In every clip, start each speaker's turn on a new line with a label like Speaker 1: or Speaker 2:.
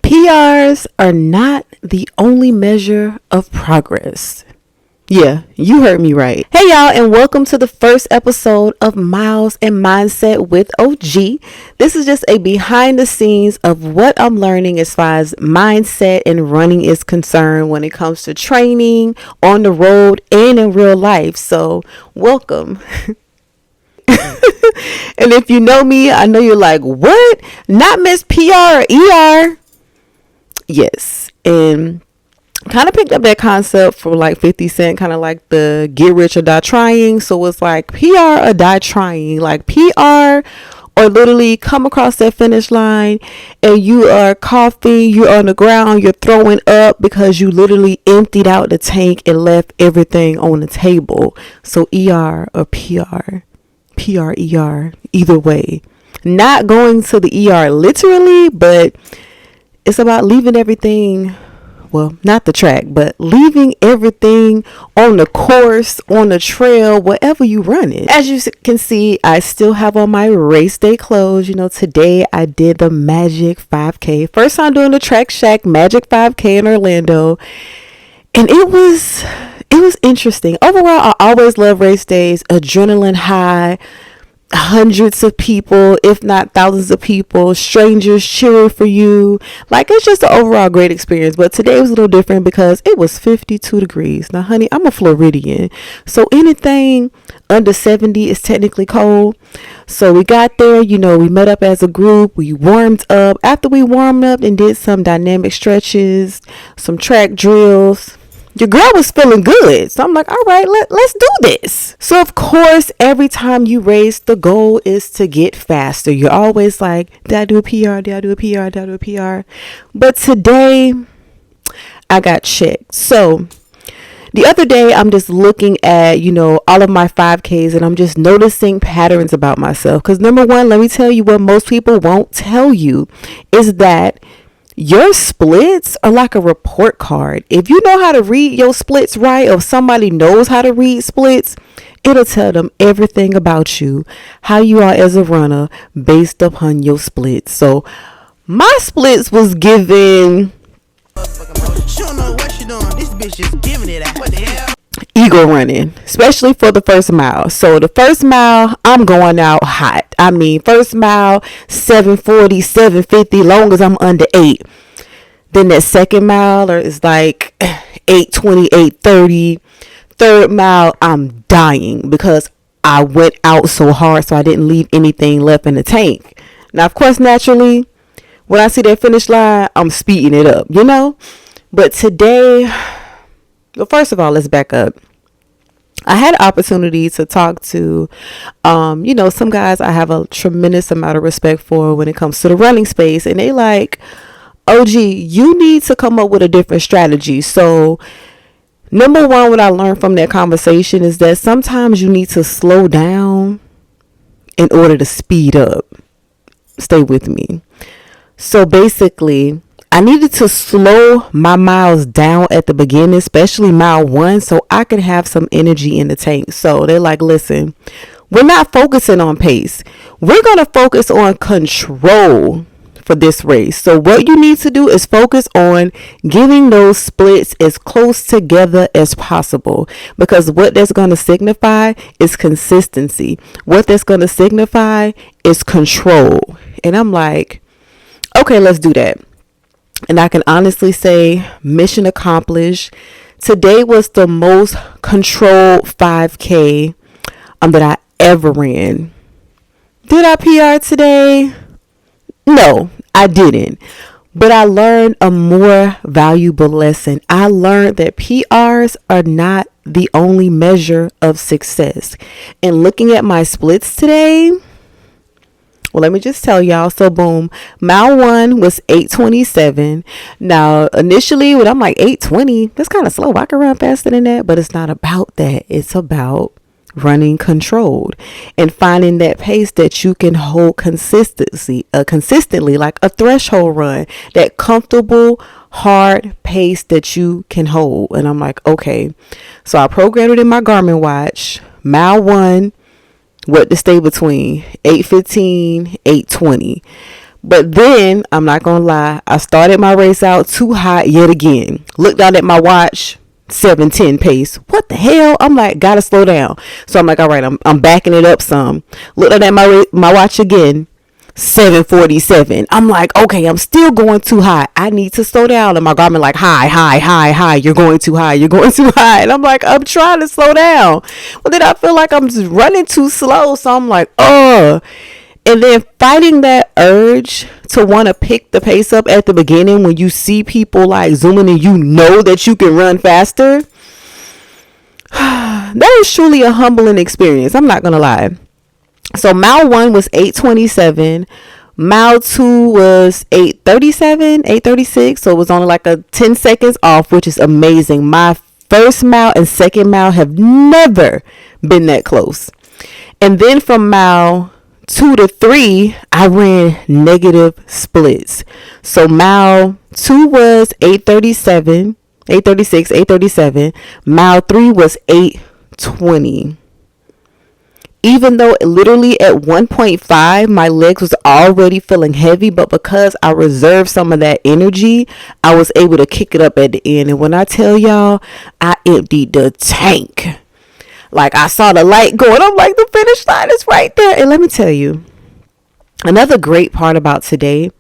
Speaker 1: PRs are not the only measure of progress. Yeah, you heard me right. Hey y'all, and welcome to the first episode of Miles and Mindset with OG. This is just a behind the scenes of what I'm learning as far as mindset and running is concerned when it comes to training, on the road, and in real life. So welcome. And if you know me, I know you're like, what? Not Miss PR or ER? Yes. And kind of picked up that concept from like 50 Cent, kind of like the get rich or die trying. So it's like PR or die trying. Like PR or literally come across that finish line and you are coughing, you're on the ground, you're throwing up because you literally emptied out the tank and left everything on the table. So ER or ER, either way. Not going to the ER literally, but it's about leaving everything, well, not the track, but leaving everything on the course, on the trail, wherever you run it. As you can see, I still have on my race day clothes. You know, today I did the Magic 5K. First time doing the Track Shack Magic 5K in Orlando. And it was interesting. Overall, I always love race days, adrenaline high, hundreds of people, if not thousands of people, strangers cheering for you. Like, it's just an overall great experience. But today was a little different because it was 52 degrees. Now, honey, I'm a Floridian, so anything under 70 is technically cold. So we got there, you know, we met up as a group, we warmed up. After we warmed up and did some dynamic stretches, some track drills, your girl was feeling good. So I'm like, all right, let's do this. So of course, every time you race, the goal is to get faster. You're always like, did I do a PR? Did I do a PR? Did I do a PR? But today I got checked. So the other day, I'm just looking at, you know, all of my 5Ks and I'm just noticing patterns about myself. Because number one, let me tell you what most people won't tell you is that your splits are like a report card. If you know how to read your splits right, or if somebody knows how to read splits, it'll tell them everything about you, how you are as a runner based upon your splits. So my splits was given, she don't know what she doing. This bitch just giving it out. What the hell? Eagle running, especially for the first mile. So the first mile, I'm going out hot. I mean, first mile, 740, 750, long as I'm under 8. Then that second mile is like 820, 830. Third mile, I'm dying because I went out so hard, so I didn't leave anything left in the tank. Now, of course, naturally, when I see that finish line, I'm speeding it up, you know? But today, well, first of all, let's back up. I had an opportunity to talk to, you know, some guys I have a tremendous amount of respect for when it comes to the running space. And they like, OG, you need to come up with a different strategy. So number one, what I learned from that conversation is that sometimes you need to slow down in order to speed up. Stay with me. So basically, I needed to slow my miles down at the beginning, especially mile 1, so I could have some energy in the tank. So they're like, listen, we're not focusing on pace. We're going to focus on control for this race. So what you need to do is focus on getting those splits as close together as possible, because what that's going to signify is consistency. What that's going to signify is control. And I'm like, okay, let's do that. And I can honestly say mission accomplished. Today was the most controlled 5K that I ever ran. Did I PR today? No, I didn't. But I learned a more valuable lesson. I learned that PRs are not the only measure of success. And looking at my splits today, well, let me just tell y'all. So boom, mile 1 was 8:27. Now, initially, when I'm like 8:20, that's kind of slow. I can run faster than that, but it's not about that. It's about running controlled and finding that pace that you can hold consistently, like a threshold run, that comfortable, hard pace that you can hold. And I'm like, okay. So I programmed it in my Garmin watch. Mile 1, what to stay between 8:15, 8:20. But then, I'm not going to lie, I started my race out too hot yet again. Looked down at my watch, 7:10 pace. What the hell? I'm like, gotta slow down. So I'm like, all right, I'm backing it up some. Looked at my watch again, 7:47. I'm like, okay, I'm still going too high. I need to slow down. And my Garmin like, high. You're going too high. You're going too high. And I'm like, I'm trying to slow down. But then I feel like I'm just running too slow. So I'm like, oh. And then fighting that urge to want to pick the pace up at the beginning when you see people like zooming and you know that you can run faster. That was truly a humbling experience. I'm not going to lie. So mile 1 was 8:27. Mile 2 was 8:37, 8:36. So it was only like a 10 seconds off, which is amazing. My first mile and second mile have never been that close. And then from mile 2 to 3, I ran negative splits. So mile 2 was 8:37, 8:36, 8:37. Mile 3 was 8:20. Even though literally at 1.5, my legs was already feeling heavy, but because I reserved some of that energy, I was able to kick it up at the end. And when I tell y'all, I emptied the tank. Like, I saw the light going. I'm like, the finish line is right there. And let me tell you, another great part about today,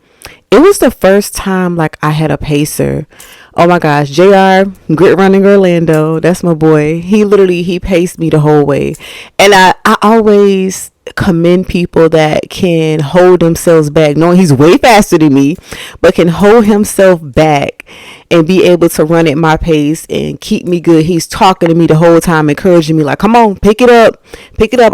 Speaker 1: it was the first time like I had a pacer. Oh my gosh, JR, Grit Running Orlando, that's my boy. He paced me the whole way. And I always commend people that can hold themselves back, knowing he's way faster than me, but can hold himself back and be able to run at my pace and keep me good. He's talking to me the whole time, encouraging me like, come on, pick it up.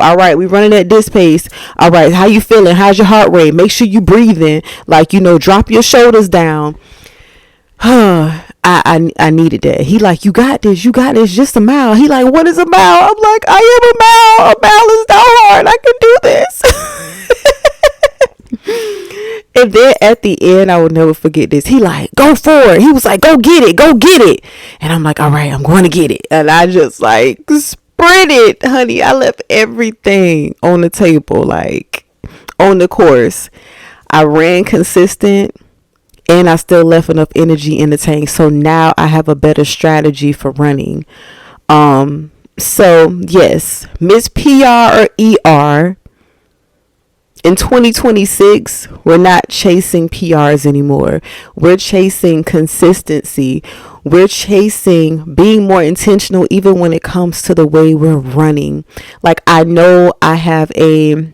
Speaker 1: All right, we're running at this pace. All right, how you feeling? How's your heart rate? Make sure you breathing. Like, drop your shoulders down. I needed that. He like, you got this, just a mile. He like, what is a mile? I'm like, I am a mile is not hard, I can do this. And then at the end, I will never forget this. He like, go for it. He was like, go get it. And I'm like, all right, I'm going to get it. And I just like sprinted, honey. I left everything on the table, like on the course. I ran consistent. And I still left enough energy in the tank. So now I have a better strategy for running. So yes, Miss PR or ER. In 2026, we're not chasing PRs anymore. We're chasing consistency. We're chasing being more intentional even when it comes to the way we're running. Like, I know I have a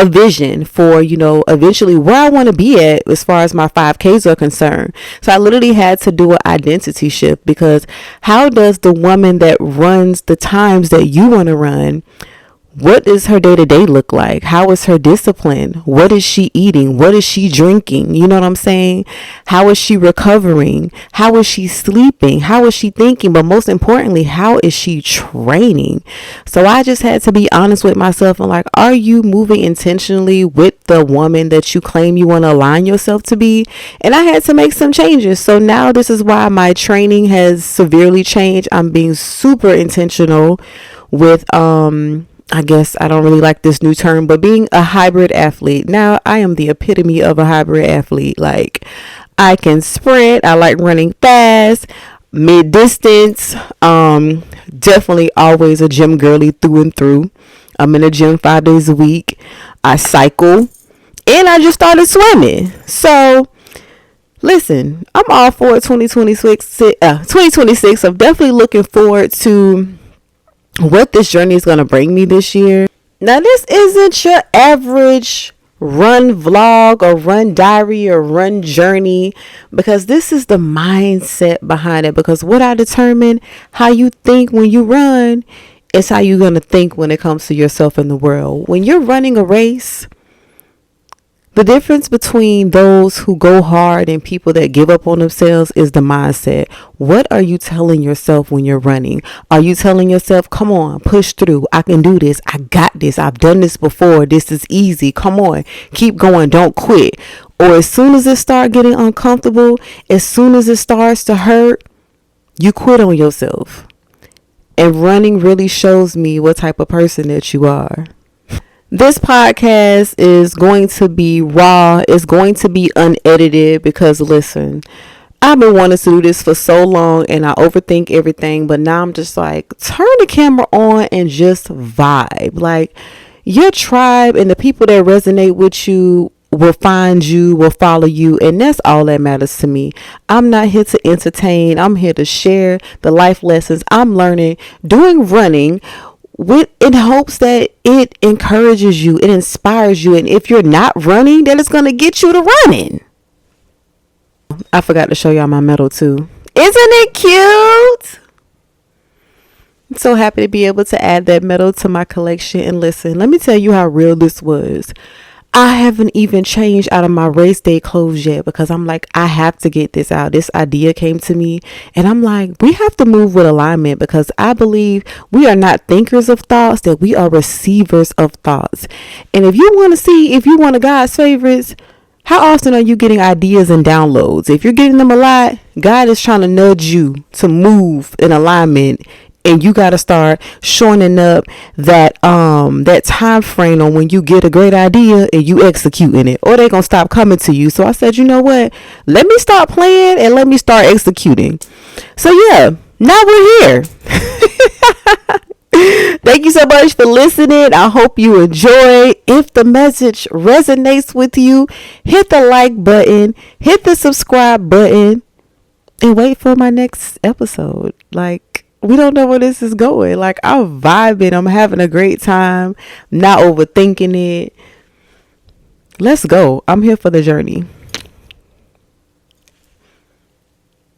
Speaker 1: vision for, eventually where I want to be at as far as my 5Ks are concerned. So I literally had to do an identity shift, because how does the woman that runs the times that you want to run, what does her day-to-day look like? How is her discipline? What is she eating? What is she drinking? You know what I'm saying? How is she recovering? How is she sleeping? How is she thinking? But most importantly, how is she training? So I just had to be honest with myself and like, are you moving intentionally with the woman that you claim you want to align yourself to be? And I had to make some changes. So now this is why my training has severely changed. I'm being super intentional with, I guess I don't really like this new term, but being a hybrid athlete. Now I am the epitome of a hybrid athlete. Like, I can sprint. I like running fast, mid distance. Definitely always a gym girly through and through. I'm in a gym 5 days a week. I cycle, and I just started swimming. So listen, I'm all for 2026. 2026. I'm definitely looking forward to what this journey is going to bring me this year. Now, this isn't your average run vlog or run diary or run journey, because this is the mindset behind it. Because what I determine, how you think when you run is how you're going to think when it comes to yourself in the world. When you're running a race, the difference between those who go hard and people that give up on themselves is the mindset. What are you telling yourself when you're running? Are you telling yourself, come on, push through. I can do this. I got this. I've done this before. This is easy. Come on, keep going. Don't quit. Or as soon as it starts getting uncomfortable, as soon as it starts to hurt, you quit on yourself. And running really shows me what type of person that you are. This podcast is going to be raw. It's going to be unedited because listen, I've been wanting to do this for so long and I overthink everything, but now I'm just like, turn the camera on and just vibe. Like, your tribe and the people that resonate with you will find you, will follow you, and that's all that matters to me. I'm not here to entertain. I'm here to share the life lessons I'm learning doing running, with in hopes that it encourages you, it inspires you, and if you're not running, then it's going to get you to running. I forgot to show y'all my medal too. Isn't it cute? I'm so happy to be able to add that medal to my collection. And listen, let me tell you how real this was. I haven't even changed out of my race day clothes yet because I'm like, I have to get this out. This idea came to me and I'm like, we have to move with alignment because I believe we are not thinkers of thoughts, that we are receivers of thoughts. And if you want to see if you one of God's favorites, how often are you getting ideas and downloads? If you're getting them a lot, God is trying to nudge you to move in alignment. And you got to start shortening up that time frame on when you get a great idea and you executing it, or they're going to stop coming to you. So I said, you know what? Let me stop playing and let me start executing. So yeah, now we're here. Thank you so much for listening. I hope you enjoy. If the message resonates with you, hit the like button, hit the subscribe button, and wait for my next episode. Like, we don't know where this is going. Like, I'm vibing. I'm having a great time. Not overthinking it. Let's go. I'm here for the journey.